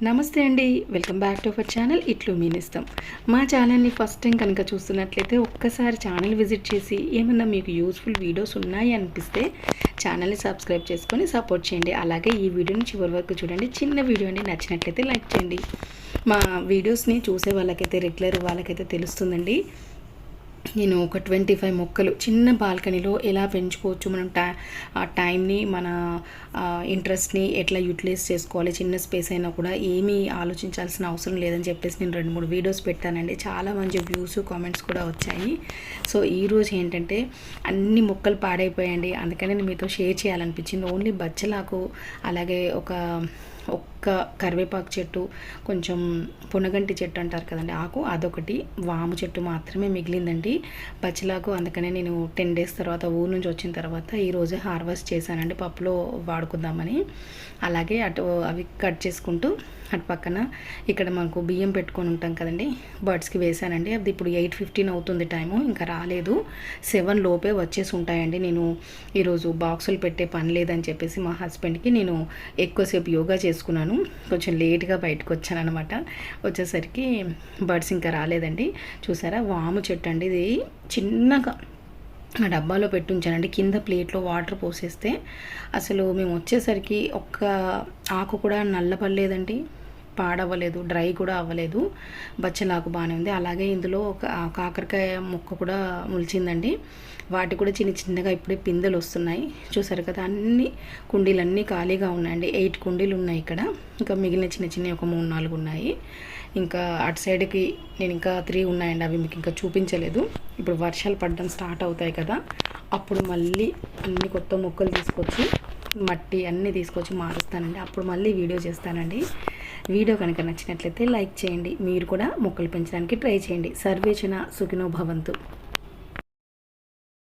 నమస్తే అండి, welcome back to our channel ఇట్లు మీనిస్తాం. మా ఛానల్ని ఫస్ట్ టైం కనుక చూస్తున్నట్లయితే ఒక్కసారి ఛానల్ విజిట్ చేసి ఏమన్నా మీకు యూస్ఫుల్ వీడియోస్ ఉన్నాయి అనిపిస్తే ఛానల్ని సబ్స్క్రైబ్ చేసుకొని సపోర్ట్ చేయండి. అలాగే ఈ వీడియోని చివరి వరకు చూడండి. చిన్న వీడియో అండి, నచ్చినట్లయితే లైక్ చేయండి. మా వీడియోస్ని చూసే వాళ్ళకైతే రెగ్యులర్ వాళ్ళకైతే తెలుస్తుందండి. నేను ఒక 25 మొక్కలు చిన్న బాల్కనీలో ఎలా పెంచుకోవచ్చు, మనం ఆ టైంని మన ఇంట్రెస్ట్ని ఎట్లా యూటిలైజ్ చేసుకోవాలి, చిన్న స్పేస్ అయినా కూడా ఏమీ ఆలోచించాల్సిన అవసరం లేదని చెప్పేసి నేను 2-3 వీడియోస్ పెట్టానండి. చాలా మంచి వ్యూస్ కామెంట్స్ కూడా వచ్చాయి. సో ఈరోజు ఏంటంటే అన్ని మొక్కలు పాడైపోయాయండి, అందుకని నేను మీతో షేర్ చేయాలనిపించింది. ఓన్లీ బచ్చలాకు, అలాగే ఒక్క కరివేపాకు చెట్టు, కొంచెం పొనగంటి చెట్టు అంటారు కదండి ఆకు, అదొకటి, వాము చెట్టు మాత్రమే మిగిలిందండి బచ్చలాకు. అందుకనే నేను 10 డేస్ తర్వాత ఊరు నుంచి వచ్చిన తర్వాత ఈరోజు హార్వెస్ట్ చేశానండి, పప్పులో వాడుకుందామని. అలాగే అవి కట్ చేసుకుంటూ అటు పక్కన ఇక్కడ మనకు బియ్యం పెట్టుకొని ఉంటాం కదండి, బర్డ్స్కి వేసానండి. అది ఇప్పుడు 8:15 అవుతుంది టైము, ఇంకా రాలేదు. 7 లోపే వచ్చేసి ఉంటాయండి. నేను ఈరోజు బాక్సులు పెట్టే పని లేదని చెప్పేసి మా హస్బెండ్కి నేను ఎక్కువసేపు యోగా చేసుకున్నాను, కొంచెం లేట్గా బయటకు వచ్చాను అనమాట. వచ్చేసరికి బర్డ్స్ ఇంకా రాలేదండి. చూసారా, వాము చెట్టు అండి, ఇది చిన్నగా ఆ డబ్బాలో పెట్టి ఉంచానండి. కింద ప్లేట్లో వాటర్ పోసేస్తే అసలు మేము వచ్చేసరికి ఒక్క ఆకు కూడా నల్లపడలేదండి, పాడవ్వలేదు, డ్రై కూడా అవ్వలేదు. బచ్చలాకు బాగానే ఉంది. అలాగే ఇందులో ఒక కాకరకాయ మొక్క కూడా మొలిచిందండి. వాటి కూడా చిన్న చిన్నగా ఇప్పుడే పిందెలు వస్తున్నాయి. చూసారు కదా, అన్ని కుండీలన్నీ ఖాళీగా ఉన్నాయండి. 8 కుండీలు ఉన్నాయి ఇక్కడ, ఇంకా మిగిలిన చిన్న చిన్నవి ఒక 3-4 ఉన్నాయి. ఇంకా అటు సైడ్కి నేను ఇంకా 3 ఉన్నాయండి, అవి మీకు ఇంకా చూపించలేదు. ఇప్పుడు వర్షాలు పడడం స్టార్ట్ అవుతాయి కదా, అప్పుడు మళ్ళీ అన్ని కొత్త మొక్కలు తీసుకొచ్చి మట్టి అన్నీ తీసుకొచ్చి మారుస్తానండి. అప్పుడు మళ్ళీ వీడియో చేస్తానండి. వీడియో కనుక నచ్చినట్లయితే లైక్ చేయండి. మీరు కూడా మొక్కలు పెంచడానికి ట్రై చేయండి. సర్వేజన సుఖినో భవంతు.